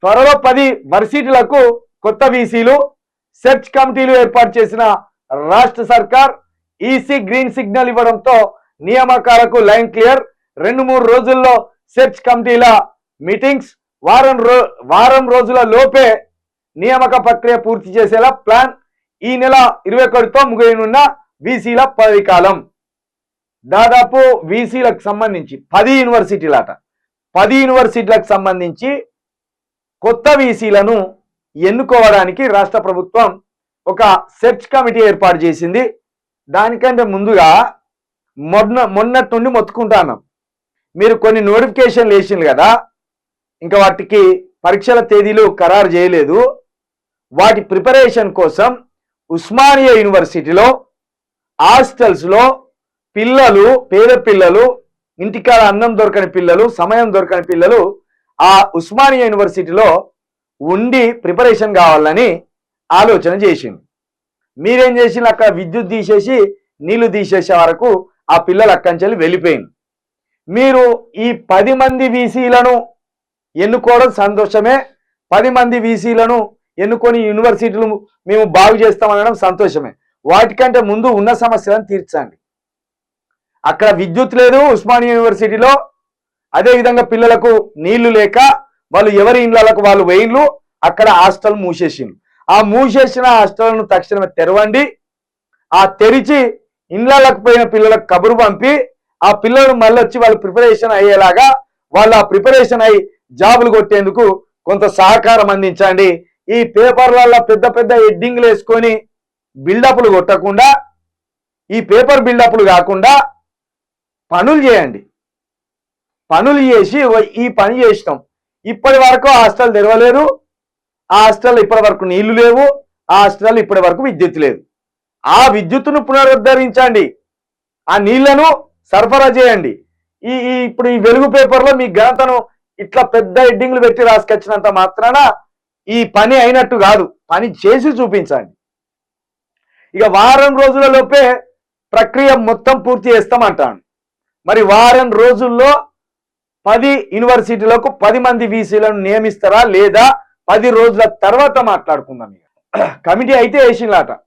త్వరలో 10 వర్సిటీలకు కొత్త వీసీలు, సెర్చ్ కమిటీలు ఏర్పాటు చేసిన రాష్ట్ర సర్కార్. ఈసీ గ్రీన్ సిగ్నల్ ఇవ్వడంతో నియామకాలకు లైన్ క్లియర్. 2-3 రోజుల్లో సెర్చ్ కమిటీల మీటింగ్స్, వారం రోజుల లోపే నియామక ప్రక్రియ పూర్తి చేసేలా ప్లాన్. ఈ నెల 21తో ముగియనున్న వీసీల పదవి కాలం. దాదాపు వీసీలకు సంబంధించి 10 యూనివర్సిటీలట. 10 యూనివర్సిటీలకు సంబంధించి కొత్త వీసీలను ఎన్నుకోవడానికి రాష్ట్ర ప్రభుత్వం ఒక సెర్చ్ కమిటీ ఏర్పాటు చేసింది. దానికంటే ముందుగా మొన్నటి నుండి మొత్తుకుంటున్నాం, మీరు కొన్ని నోటిఫికేషన్లు వేసిండ్రు కదా, ఇంకా వాటికి పరీక్షల తేదీలు ఖరారు చేయలేదు. వాటి ప్రిపరేషన్ కోసం ఉస్మానియా యూనివర్సిటీలో హాస్టల్స్లో పిల్లలు, పేద పిల్లలు, ఇంటికాడ అన్నం దొరకని పిల్లలు, సమయం దొరకని పిల్లలు ఆ ఉస్మానియా యూనివర్సిటీలో ఉండి ప్రిపరేషన్ కావాలని ఆలోచన చేసింది. మీరేం చేసిండ్రు, అక్కడ విద్యుత్ తీసేసి నీళ్లు తీసేసే వరకు ఆ పిల్లలు అక్కడి వెళ్ళిపోయింది. మీరు ఈ 10 మంది వీసీలను ఎన్నుకోవడం సంతోషమే. 10 మంది వీసీలను ఎన్నుకొని యూనివర్సిటీలు మేము బాగు చేస్తామనడం సంతోషమే. వాటికంటే ముందు ఉన్న సమస్యలను తీర్చండి. అక్కడ విద్యుత్ లేదు ఉస్మానియా యూనివర్సిటీలో, అదేవిధంగా పిల్లలకు నీళ్లు లేక వాళ్ళు ఎవరి ఇండ్లకు వాళ్ళు వెయిన్లు, అక్కడ హాస్టల్ మూసేసిండ్రు. ఆ మూసేసిన హాస్టల్ను తక్షణమే తెరవండి. ఆ తెరిచి ఇండ్లకు పోయిన పిల్లలకు కబురు పంపి ఆ పిల్లలు మళ్ళీ వచ్చి వాళ్ళు ప్రిపరేషన్ అయ్యేలాగా, వాళ్ళు ఆ ప్రిపరేషన్ అయ్యి జాబులు కొట్టేందుకు కొంత సహకారం అందించండి. ఈ పేపర్లలో పెద్ద పెద్ద హెడ్డింగ్లు వేసుకొని బిల్డప్లు కొట్టకుండా, ఈ పేపర్ బిల్డప్లు కాకుండా పనులు చేయండి. పనులు చేసి ఈ పని చేసినాం, ఇప్పటి వరకు హాస్టల్ తెరవలేరు, ఆ హాస్టల్ ఇప్పటి వరకు నీళ్లు లేవు, ఆ హాస్టల్ ఇప్పటి వరకు విద్యుత్ లేదు. ఆ విద్యుత్తును పునరుద్ధరించండి, ఆ నీళ్లను సరఫరా చేయండి. ఇప్పుడు ఈ వెలుగు పేపర్లో మీ ఘనతను ఇట్లా పెద్ద హెడ్డింగ్లు పెట్టి రాసుకొచ్చినంత మాత్రాన ఈ పని అయినట్టు కాదు, పని చేసి చూపించండి. ఇక వారం రోజుల లోపే ప్రక్రియ మొత్తం పూర్తి చేస్తామంటాను. మరి వారం రోజుల్లో 10 యూనివర్సిటీలకు 10 మంది వీసీలను నియమిస్తారా లేదా 10 రోజుల తర్వాత మాట్లాడుకుందాం. కమిటీ అయితే వేసిందట.